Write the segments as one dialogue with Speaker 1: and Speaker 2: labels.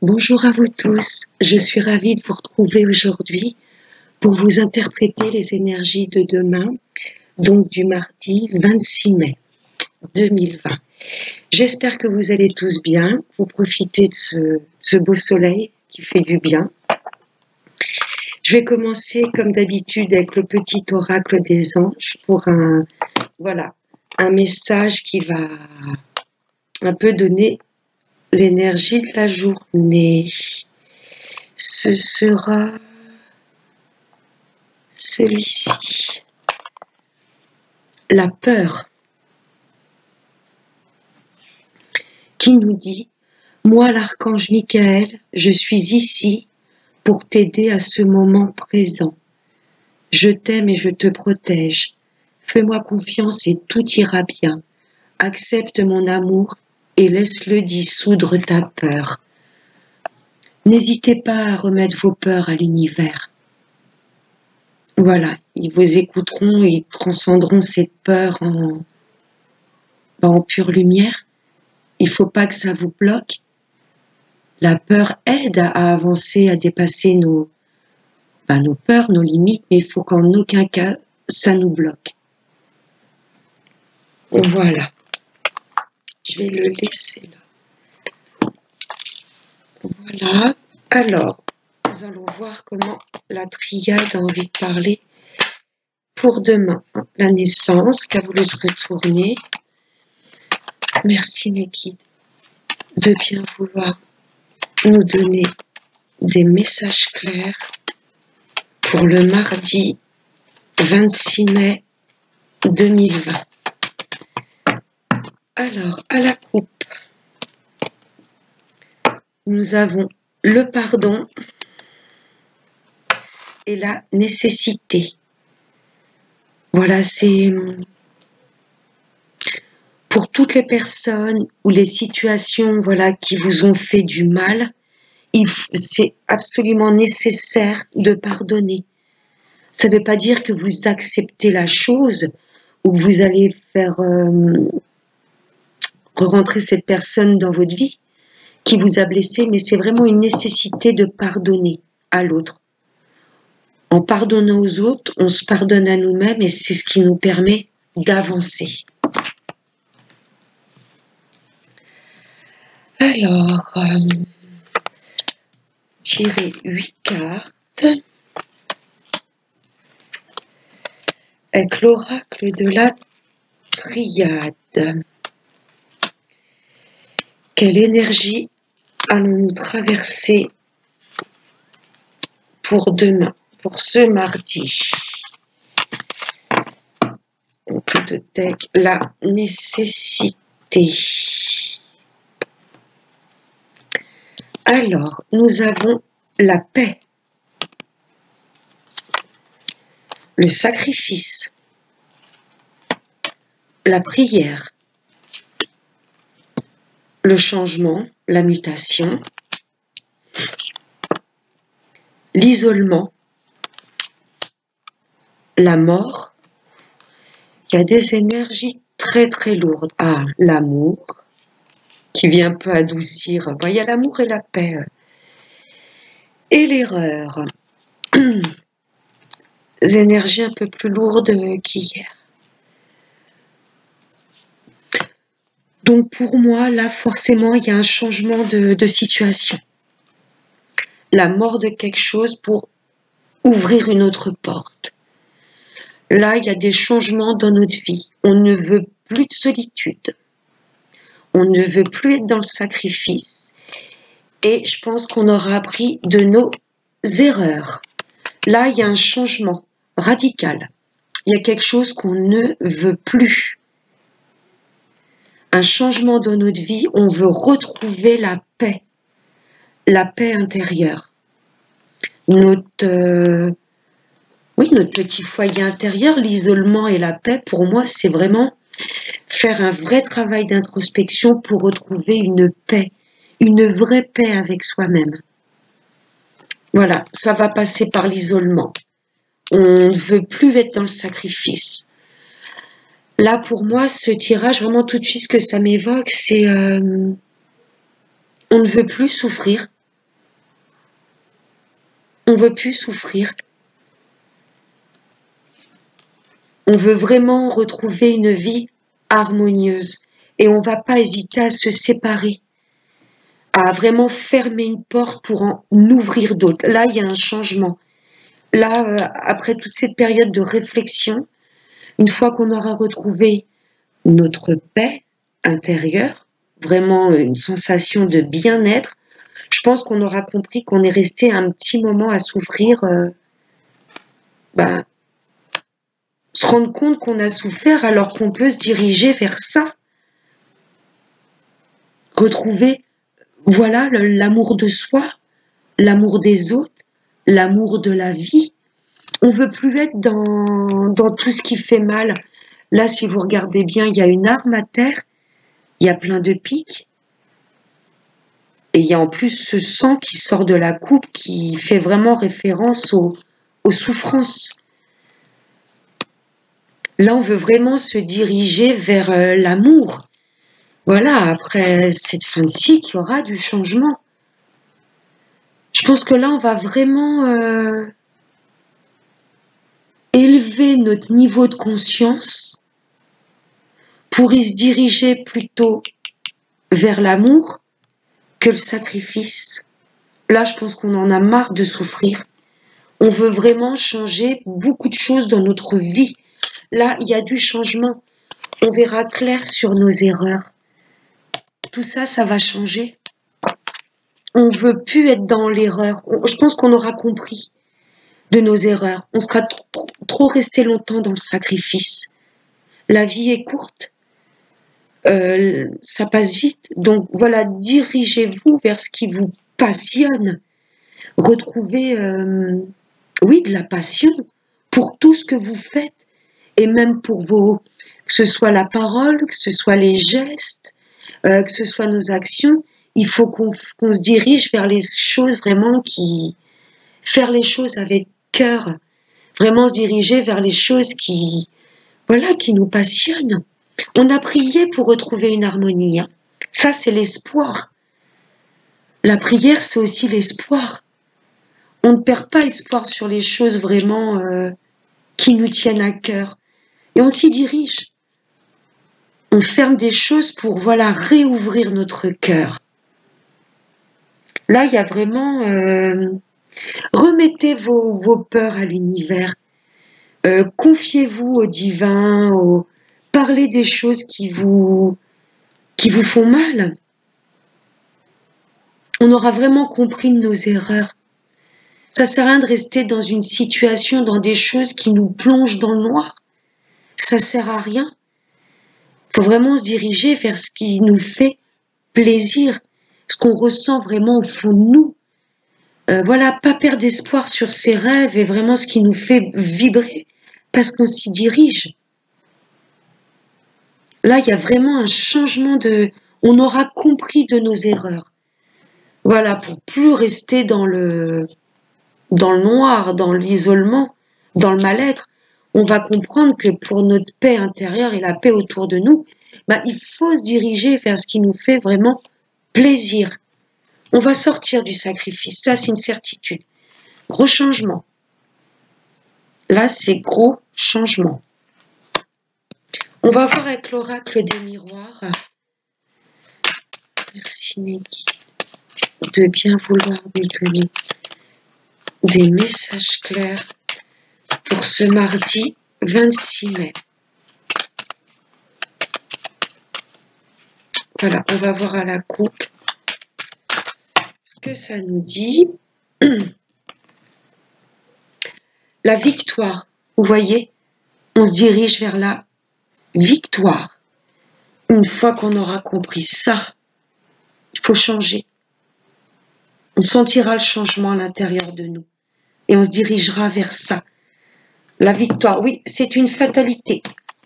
Speaker 1: Bonjour à vous tous, je suis ravie de vous retrouver aujourd'hui pour vous interpréter les énergies de demain, donc du mardi 26 mai 2020. J'espère que vous allez tous bien, vous profitez de ce beau soleil qui fait du bien. Je vais commencer comme d'habitude avec le petit oracle des anges pour un message qui va un peu donner l'énergie de la journée. Ce sera celui-ci. La peur qui nous dit « Moi, l'archange Michael, je suis ici pour t'aider à ce moment présent. Je t'aime et je te protège. Fais-moi confiance et tout ira bien. Accepte mon amour et laisse-le dissoudre ta peur. N'hésitez pas à remettre vos peurs à l'univers. » Voilà, ils vous écouteront et ils transcenderont cette peur en pure lumière. Il ne faut pas que ça vous bloque. La peur aide à avancer, à dépasser nos peurs, nos limites, mais il faut qu'en aucun cas, ça nous bloque. Voilà. Je vais le laisser là. Voilà. Alors, nous allons voir comment la triade a envie de parler pour demain. La naissance, qu'a voulu se retourner. Merci mes guides de bien vouloir nous donner des messages clairs pour le mardi 26 mai 2020. Alors, à la coupe, nous avons le pardon et la nécessité. Voilà, c'est pour toutes les personnes ou les situations qui vous ont fait du mal, c'est absolument nécessaire de pardonner. Ça ne veut pas dire que vous acceptez la chose ou que vous allez faire rentrer cette personne dans votre vie qui vous a blessé, mais c'est vraiment une nécessité de pardonner à l'autre. En pardonnant aux autres, on se pardonne à nous-mêmes et c'est ce qui nous permet d'avancer. Alors, tirez 8 cartes avec l'oracle de la triade. Quelle énergie allons-nous traverser pour demain, pour ce mardi? Plutôt avec la nécessité. Alors, nous avons la paix, le sacrifice, la prière, le changement, la mutation, l'isolement, la mort. Il y a des énergies très très lourdes. Ah, l'amour, qui vient un peu adoucir. Il y a l'amour et la paix. Et l'erreur. Des énergies un peu plus lourdes qu'hier. Donc pour moi, là, forcément, il y a un changement de situation. La mort de quelque chose pour ouvrir une autre porte. Là, il y a des changements dans notre vie. On ne veut plus de solitude. On ne veut plus être dans le sacrifice. Et je pense qu'on aura appris de nos erreurs. Là, il y a un changement radical. Il y a quelque chose qu'on ne veut plus. Un changement dans notre vie, on veut retrouver la paix intérieure. Notre petit foyer intérieur, l'isolement et la paix, pour moi, c'est vraiment faire un vrai travail d'introspection pour retrouver une paix, une vraie paix avec soi-même. Voilà, ça va passer par l'isolement. On ne veut plus être dans le sacrifice. Là, pour moi, ce tirage, vraiment tout de suite, ce que ça m'évoque, c'est on ne veut plus souffrir. On veut plus souffrir. On veut vraiment retrouver une vie harmonieuse. Et on ne va pas hésiter à se séparer, à vraiment fermer une porte pour en ouvrir d'autres. Là, il y a un changement. Là, après toute cette période de réflexion, une fois qu'on aura retrouvé notre paix intérieure, vraiment une sensation de bien-être, je pense qu'on aura compris qu'on est resté un petit moment à souffrir, se rendre compte qu'on a souffert alors qu'on peut se diriger vers ça. Retrouver, voilà, l'amour de soi, l'amour des autres, l'amour de la vie. On veut plus être dans tout ce qui fait mal. Là, si vous regardez bien, il y a une arme à terre, il y a plein de pics, et il y a en plus ce sang qui sort de la coupe qui fait vraiment référence aux souffrances. Là, on veut vraiment se diriger vers l'amour. Voilà, après cette fin de cycle, il y aura du changement. Je pense que là, on va vraiment élever notre niveau de conscience pour y se diriger plutôt vers l'amour que le sacrifice. Là, je pense qu'on en a marre de souffrir. On veut vraiment changer beaucoup de choses dans notre vie. Là, il y a du changement. On verra clair sur nos erreurs. Tout ça, ça va changer. On ne veut plus être dans l'erreur. Je pense qu'on aura compris de nos erreurs. On sera trop resté longtemps dans le sacrifice. La vie est courte. Ça passe vite. Donc voilà, dirigez-vous vers ce qui vous passionne. Retrouvez, oui, de la passion pour tout ce que vous faites. Et même pour que ce soit la parole, que ce soit les gestes, que ce soit nos actions, il faut qu'on se dirige vers les choses vraiment faire les choses avec cœur, vraiment se diriger vers les choses qui nous passionnent. On a prié pour retrouver une harmonie. Hein. Ça, c'est l'espoir. La prière, c'est aussi l'espoir. On ne perd pas espoir sur les choses vraiment qui nous tiennent à cœur. Et on s'y dirige. On ferme des choses pour réouvrir notre cœur. Là, il y a vraiment remettez vos peurs à l'univers. Confiez-vous au divin, parlez des choses qui vous font mal. On aura vraiment compris nos erreurs. Ça sert à rien de rester dans une situation, dans des choses qui nous plongent dans le noir. Ça sert à rien. Il faut vraiment se diriger vers ce qui nous fait plaisir, ce qu'on ressent vraiment au fond de nous. Pas perdre espoir sur ses rêves et vraiment ce qui nous fait vibrer, parce qu'on s'y dirige. Là, il y a vraiment un changement on aura compris de nos erreurs. Voilà, pour plus rester dans le noir, dans l'isolement, dans le mal-être. On va comprendre que pour notre paix intérieure et la paix autour de nous, il faut se diriger vers ce qui nous fait vraiment plaisir. On va sortir du sacrifice, ça c'est une certitude. Gros changement. Là, c'est gros changement. On va voir avec l'oracle des miroirs. Merci mes guides de bien vouloir me donner des messages clairs pour ce mardi 26 mai. Voilà, on va voir à la coupe ce que ça nous dit. La victoire, vous voyez, on se dirige vers la victoire. Une fois qu'on aura compris ça, il faut changer. On sentira le changement à l'intérieur de nous et on se dirigera vers ça. La victoire, oui, c'est une fatalité.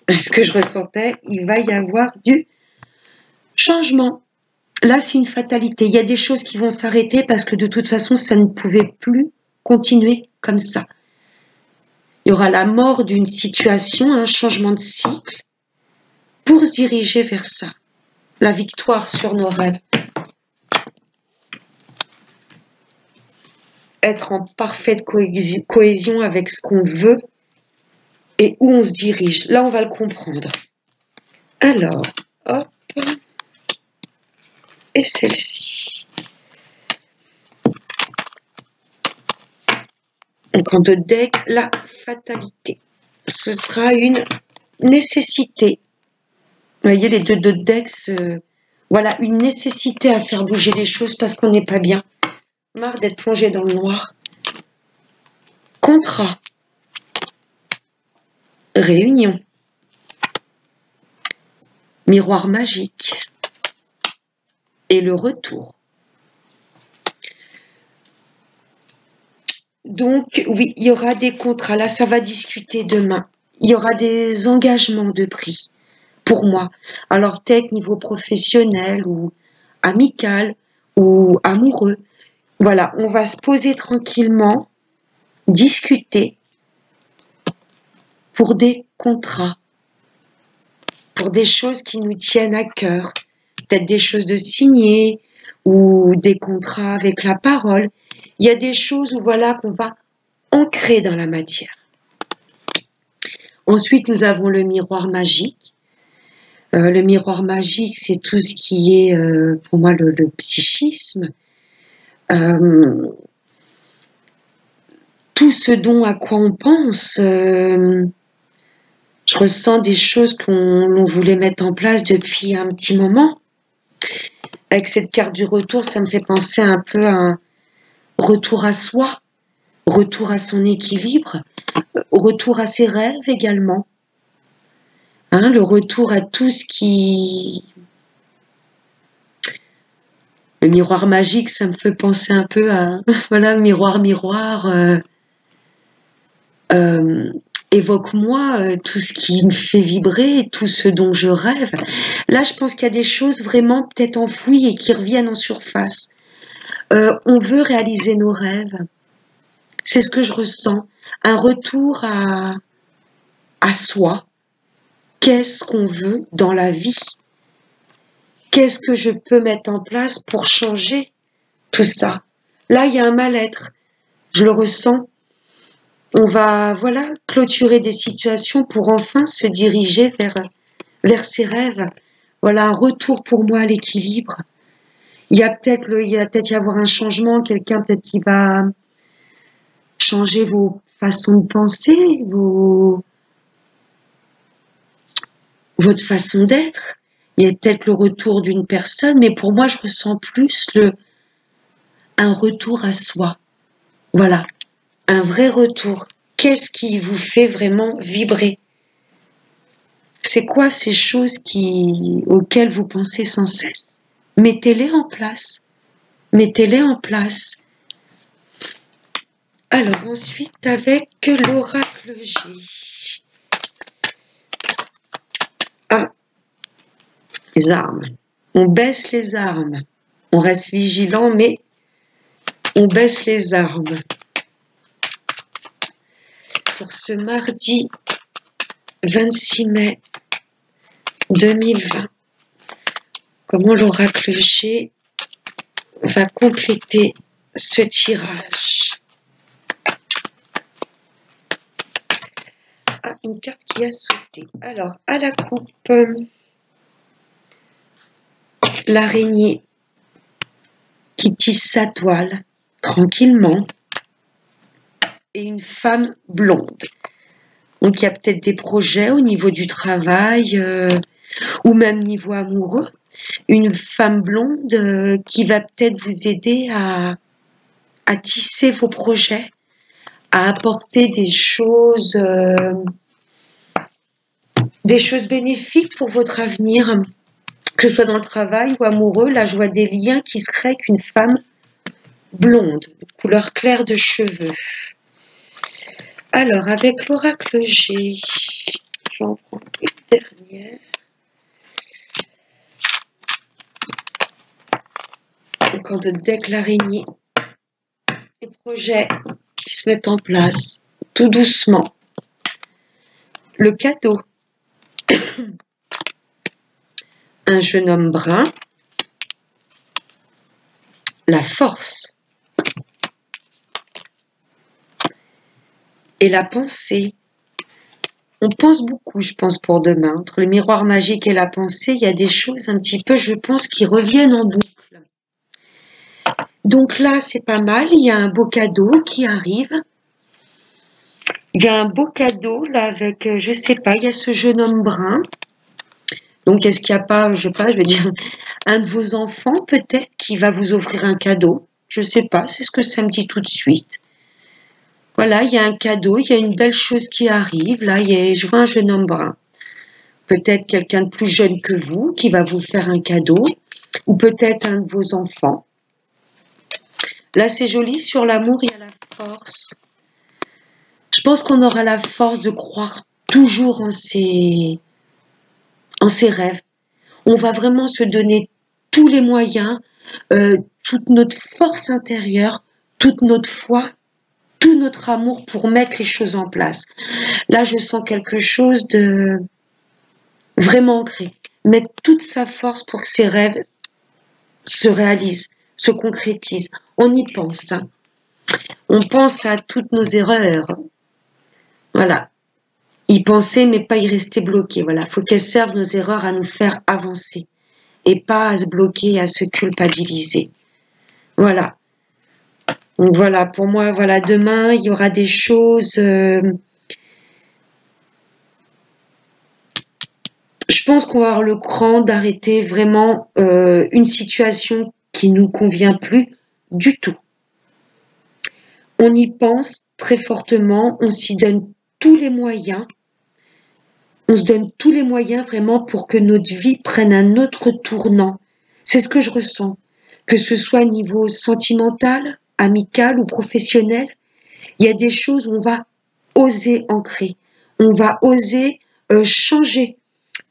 Speaker 1: Ce que je ressentais, il va y avoir du changement. Là, c'est une fatalité. Il y a des choses qui vont s'arrêter parce que de toute façon, ça ne pouvait plus continuer comme ça. Il y aura la mort d'une situation, un changement de cycle pour se diriger vers ça. La victoire sur nos rêves. être en parfaite cohésion avec ce qu'on veut et où on se dirige. Là, on va le comprendre. Alors, hop, et celle-ci. Donc, en 2 decks, la fatalité. Ce sera une nécessité. Vous voyez, les deux decks, voilà, une nécessité à faire bouger les choses parce qu'on n'est pas bien. Marre d'être plongé dans le noir. Contrat. Réunion. Miroir magique. Et le retour. Donc, oui, il y aura des contrats. Là, ça va discuter demain. Il y aura des engagements de prix pour moi. Alors, peut-être niveau professionnel ou amical ou amoureux. Voilà, on va se poser tranquillement, discuter pour des contrats, pour des choses qui nous tiennent à cœur. Peut-être des choses de signer ou des contrats avec la parole. Il y a des choses où voilà qu'on va ancrer dans la matière. Ensuite, nous avons le miroir magique. Le miroir magique, c'est tout ce qui est, pour moi, le psychisme. Tout ce dont à quoi on pense. Je ressens des choses qu'on voulait mettre en place depuis un petit moment. Avec cette carte du retour, ça me fait penser un peu à un retour à soi, retour à son équilibre, retour à ses rêves également. Hein, le retour à tout ce qui... Le miroir magique, ça me fait penser un peu à... Voilà, miroir, miroir. Évoque-moi tout ce qui me fait vibrer, tout ce dont je rêve. Là, je pense qu'il y a des choses vraiment peut-être enfouies et qui reviennent en surface. On veut réaliser nos rêves. C'est ce que je ressens. Un retour à soi. Qu'est-ce qu'on veut dans la vie? Qu'est-ce que je peux mettre en place pour changer tout ça? Là, il y a un mal-être. Je le ressens. On va, voilà, clôturer des situations pour enfin se diriger vers ses rêves. Voilà, un retour pour moi à l'équilibre. Il va peut-être y avoir un changement, quelqu'un peut-être qui va changer vos façons de penser, votre façon d'être. Il y a peut-être le retour d'une personne, mais pour moi, je ressens plus un retour à soi. Voilà, un vrai retour. Qu'est-ce qui vous fait vraiment vibrer? C'est quoi ces choses auxquelles vous pensez sans cesse? Mettez-les en place. Mettez-les en place. Alors ensuite, avec l'oracle G. Ah, les armes. On baisse les armes. On reste vigilant, mais on baisse les armes. Pour ce mardi 26 mai 2020, comment l'oracle G va compléter ce tirage? Ah, une carte qui a sauté. Alors, à la coupe, l'araignée qui tisse sa toile tranquillement et une femme blonde. Donc, il y a peut-être des projets au niveau du travail ou même niveau amoureux. Une femme blonde qui va peut-être vous aider à tisser vos projets, à apporter des choses bénéfiques pour votre avenir, que ce soit dans le travail ou amoureux. Là, je vois des liens qui se créent avec une femme blonde, de couleur claire de cheveux. Alors, avec l'oracle G, j'en prends une dernière. Donc, en deck l'araignée, les projets qui se mettent en place tout doucement. Le cadeau, un jeune homme brun, la force, Et la pensée. On pense beaucoup, je pense, pour demain. Entre le miroir magique et la pensée, il y a des choses un petit peu, je pense, qui reviennent en boucle. Donc là, c'est pas mal. Il y a un beau cadeau qui arrive. Il y a un beau cadeau là avec, je sais pas, il y a ce jeune homme brun. Donc est-ce qu'il n'y a pas, je sais pas, je veux dire, un de vos enfants peut-être qui va vous offrir un cadeau? Je sais pas, c'est ce que ça me dit tout de suite. Voilà, il y a un cadeau, il y a une belle chose qui arrive. Là, je vois un jeune homme brun. Peut-être quelqu'un de plus jeune que vous qui va vous faire un cadeau, ou peut-être un de vos enfants. Là, c'est joli, sur l'amour, il y a la force. Je pense qu'on aura la force de croire toujours en ses rêves. On va vraiment se donner tous les moyens, toute notre force intérieure, toute notre foi, tout notre amour pour mettre les choses en place. Là, je sens quelque chose de vraiment ancré. Mettre toute sa force pour que ses rêves se réalisent, se concrétisent. On y pense. Hein. On pense à toutes nos erreurs. Voilà. Y penser, mais pas y rester bloqué. Voilà. Il faut qu'elles servent nos erreurs à nous faire avancer et pas à se bloquer, à se culpabiliser. Voilà. Donc voilà, pour moi, voilà, demain, il y aura des choses. Je pense qu'on va avoir le cran d'arrêter vraiment une situation qui nous convient plus du tout. On y pense très fortement, on s'y donne tous les moyens. On se donne tous les moyens vraiment pour que notre vie prenne un autre tournant. C'est ce que je ressens. Que ce soit au niveau sentimental, amical ou professionnel, il y a des choses où on va oser ancrer. On va oser changer,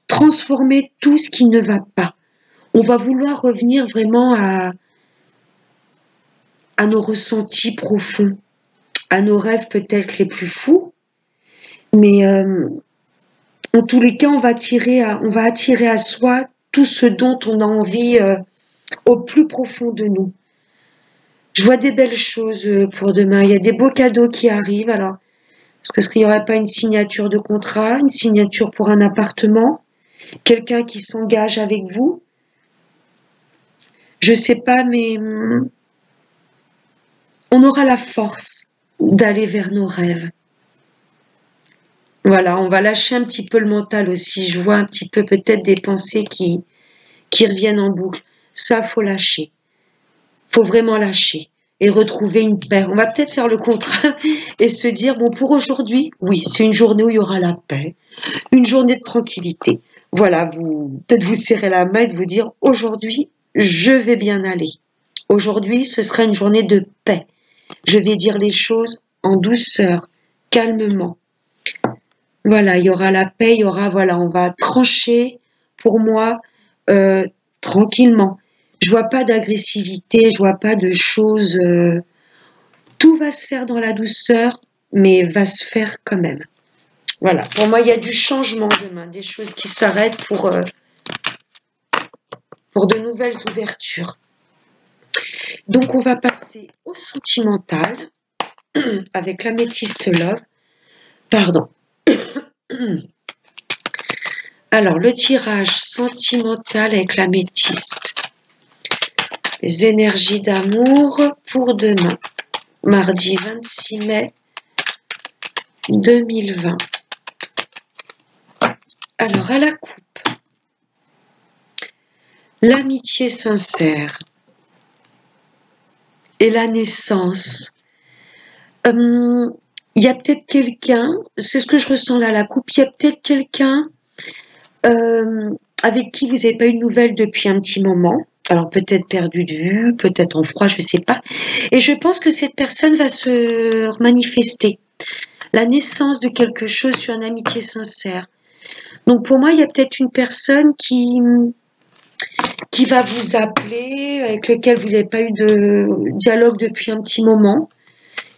Speaker 1: transformer tout ce qui ne va pas. On va vouloir revenir vraiment à nos ressentis profonds, à nos rêves peut-être les plus fous, mais en tous les cas, on va attirer à soi tout ce dont on a envie au plus profond de nous. Je vois des belles choses pour demain. Il y a des beaux cadeaux qui arrivent. Alors, est-ce qu'il n'y aurait pas une signature de contrat, une signature pour un appartement, quelqu'un qui s'engage avec vous? Je sais pas, mais on aura la force d'aller vers nos rêves. Voilà, on va lâcher un petit peu le mental aussi. Je vois un petit peu peut-être des pensées qui reviennent en boucle. Ça, faut lâcher. Faut vraiment lâcher et retrouver une paix. On va peut-être faire le contrat et se dire, bon, pour aujourd'hui, oui, c'est une journée où il y aura la paix, une journée de tranquillité. Voilà, peut-être vous serrer la main et de vous dire, aujourd'hui, je vais bien aller. Aujourd'hui, ce sera une journée de paix. Je vais dire les choses en douceur, calmement. Voilà, il y aura la paix, il y aura, voilà, on va trancher, pour moi, tranquillement. Je vois pas d'agressivité, je vois pas de choses. Tout va se faire dans la douceur, mais va se faire quand même. Voilà, pour moi, il y a du changement demain, des choses qui s'arrêtent pour de nouvelles ouvertures. Donc, on va passer au sentimental avec l'améthyste love. Pardon. Alors, le tirage sentimental avec l'améthyste. Les énergies d'amour pour demain, mardi 26 mai 2020. Alors, à la coupe, l'amitié sincère et la naissance. Il y a peut-être quelqu'un, c'est ce que je ressens là à la coupe, il y a peut-être quelqu'un avec qui vous n'avez pas eu de nouvelles depuis un petit moment. Alors peut-être perdu de vue, peut-être en froid, je ne sais pas. Et je pense que cette personne va se manifester. La naissance de quelque chose sur une amitié sincère. Donc pour moi, il y a peut-être une personne qui va vous appeler, avec lequel vous n'avez pas eu de dialogue depuis un petit moment,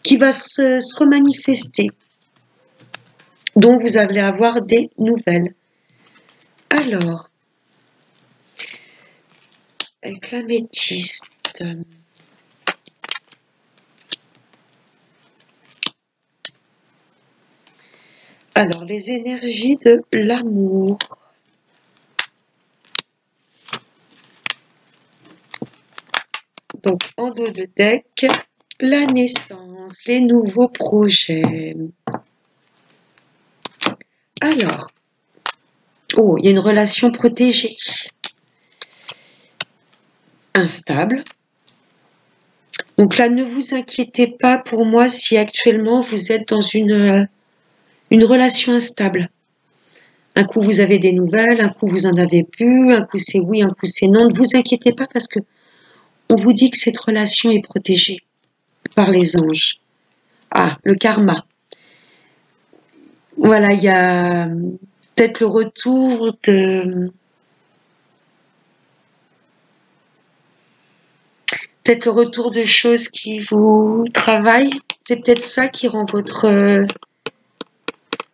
Speaker 1: qui va se remanifester, dont vous allez avoir des nouvelles. Alors, avec l'améthyste, Alors, les énergies de l'amour. Donc, en dos de deck, la naissance, les nouveaux projets. Alors, oh, il y a une relation protégée. Instable. Donc là, ne vous inquiétez pas pour moi si actuellement vous êtes dans une relation instable. Un coup vous avez des nouvelles, un coup vous en avez plus, un coup c'est oui, un coup c'est non. Ne vous inquiétez pas parce que on vous dit que cette relation est protégée par les anges. Ah, le karma. Voilà, il y a peut-être le retour de... Peut-être le retour de choses qui vous travaillent. C'est peut-être ça qui rend votre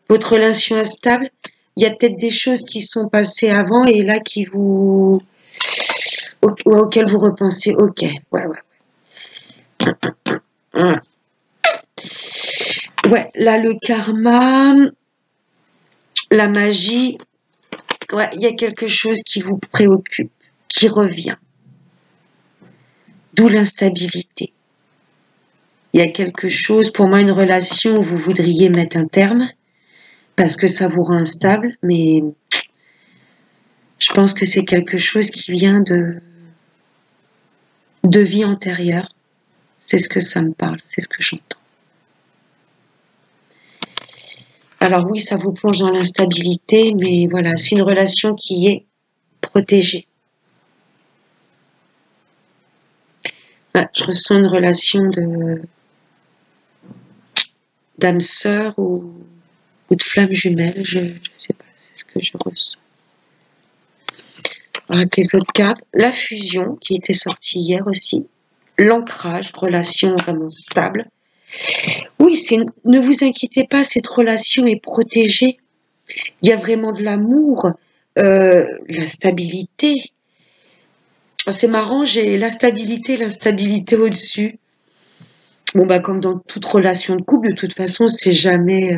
Speaker 1: relation instable. Il y a peut-être des choses qui sont passées avant et là qui vous... auxquelles vous repensez. Ok, ouais. Ouais, là, le karma, la magie, ouais, il y a quelque chose qui vous préoccupe, qui revient. D'où l'instabilité. Il y a quelque chose, pour moi, une relation où vous voudriez mettre un terme, parce que ça vous rend instable, mais je pense que c'est quelque chose qui vient de vie antérieure. C'est ce que ça me parle, c'est ce que j'entends. Alors oui, ça vous plonge dans l'instabilité, mais voilà, c'est une relation qui est protégée. Ah, je ressens une relation d'âme sœur ou de flamme jumelle, je ne sais pas, c'est ce que je ressens. Avec les autres cartes, la fusion qui était sortie hier aussi, l'ancrage, relation vraiment stable. Oui, ne vous inquiétez pas, cette relation est protégée. Il y a vraiment de l'amour, la stabilité. C'est marrant, j'ai la stabilité, l'instabilité au-dessus. Bon, bah, comme dans toute relation de couple, de toute façon, c'est jamais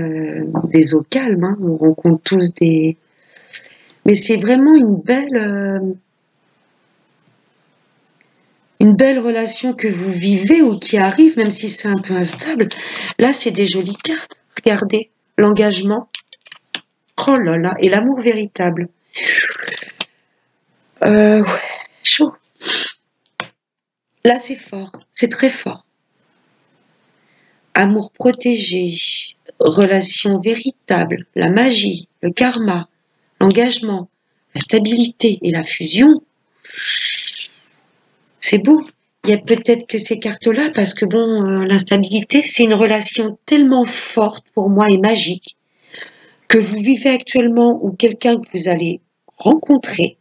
Speaker 1: des eaux calmes. Hein. On rencontre tous des... Mais c'est vraiment une belle relation que vous vivez ou qui arrive, même si c'est un peu instable. Là, c'est des jolies cartes. Regardez, l'engagement. Oh là là, et l'amour véritable. Ouais, chaud. Là, c'est fort, c'est très fort. Amour protégé, relation véritable, la magie, le karma, l'engagement, la stabilité et la fusion. C'est beau. Il y a peut-être que ces cartes-là, parce que bon, l'instabilité, c'est une relation tellement forte pour moi et magique, que vous vivez actuellement ou quelqu'un que vous allez rencontrer.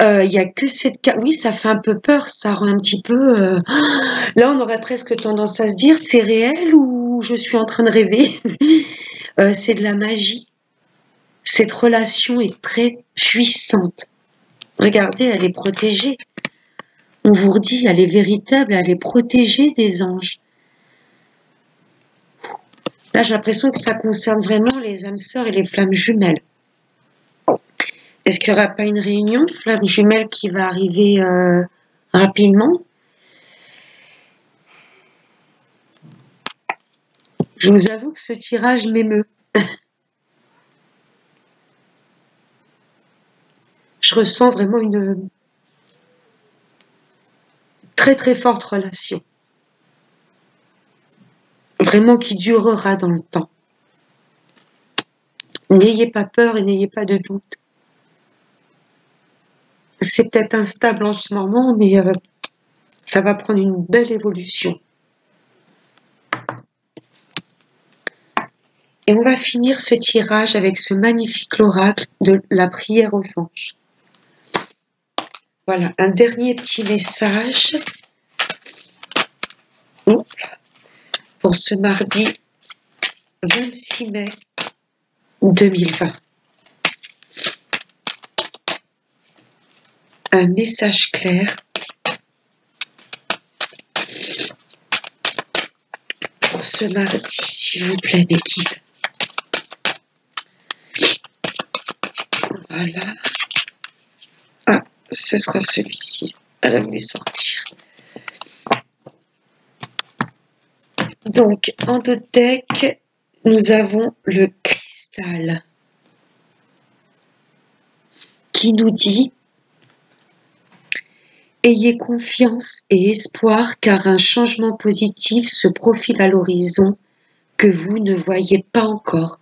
Speaker 1: Il y a que cette carte. Oui, ça fait un peu peur, ça rend un petit peu... Là, on aurait presque tendance à se dire, c'est réel ou je suis en train de rêver. C'est de la magie. Cette relation est très puissante. Regardez, elle est protégée. On vous redit, elle est véritable, elle est protégée des anges. Là, j'ai l'impression que ça concerne vraiment les âmes sœurs et les flammes jumelles. Est-ce qu'il n'y aura pas une réunion de flammes jumelles qui va arriver rapidement? Je vous avoue que ce tirage m'émeut. Je ressens vraiment une très très forte relation. Vraiment qui durera dans le temps. N'ayez pas peur et n'ayez pas de doute. C'est peut-être instable en ce moment, mais ça va prendre une belle évolution. Et on va finir ce tirage avec ce magnifique oracle de la prière aux anges. Voilà, un dernier petit message pour ce mardi 26 mai 2020. Un message clair pour ce mardi, s'il vous plaît, mes guides. Voilà. Ah, ce sera celui-ci. Elle a voulu sortir. Donc, en deux decks, nous avons le cristal qui nous dit: ayez confiance et espoir car un changement positif se profile à l'horizon que vous ne voyez pas encore.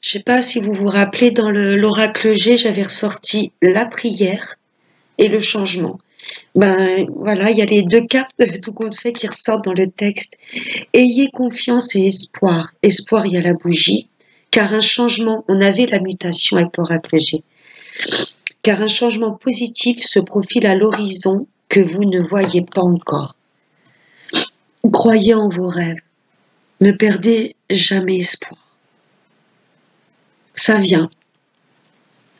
Speaker 1: Je ne sais pas si vous vous rappelez, dans l'oracle G, j'avais ressorti la prière et le changement. Ben voilà, il y a les deux cartes de tout compte fait qui ressortent dans le texte. Ayez confiance et espoir. Espoir, il y a la bougie, car un changement, on avait la mutation avec l'oracle G, car un changement positif se profile à l'horizon que vous ne voyez pas encore. Croyez en vos rêves. Ne perdez jamais espoir. Ça vient.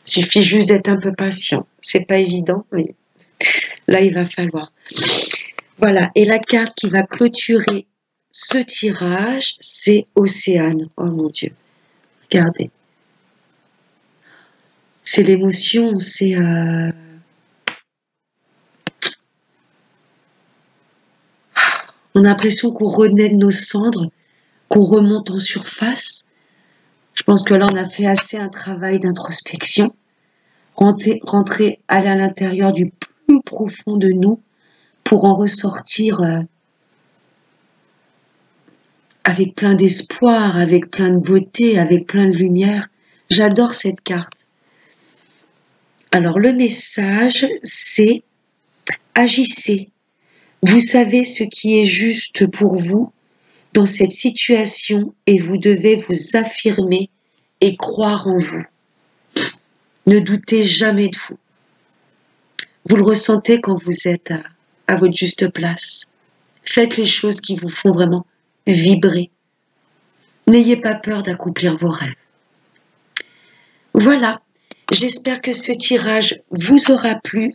Speaker 1: Il suffit juste d'être un peu patient. C'est pas évident, mais là, il va falloir. Voilà. Et la carte qui va clôturer ce tirage, c'est Océane. Oh mon Dieu. Regardez. C'est l'émotion, c'est... On a l'impression qu'on renaît de nos cendres, qu'on remonte en surface. Je pense que là, on a fait assez un travail d'introspection. Rentrer, aller à l'intérieur du plus profond de nous pour en ressortir avec plein d'espoir, avec plein de beauté, avec plein de lumière. J'adore cette carte. Alors, le message, c'est: agissez. Vous savez ce qui est juste pour vous dans cette situation et vous devez vous affirmer et croire en vous. Ne doutez jamais de vous. Vous le ressentez quand vous êtes à votre juste place. Faites les choses qui vous font vraiment vibrer. N'ayez pas peur d'accomplir vos rêves. Voilà, j'espère que ce tirage vous aura plu.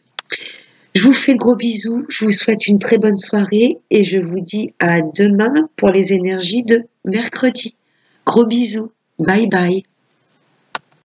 Speaker 1: Je vous fais de gros bisous, je vous souhaite une très bonne soirée et je vous dis à demain pour les énergies de mercredi. Gros bisous, bye bye.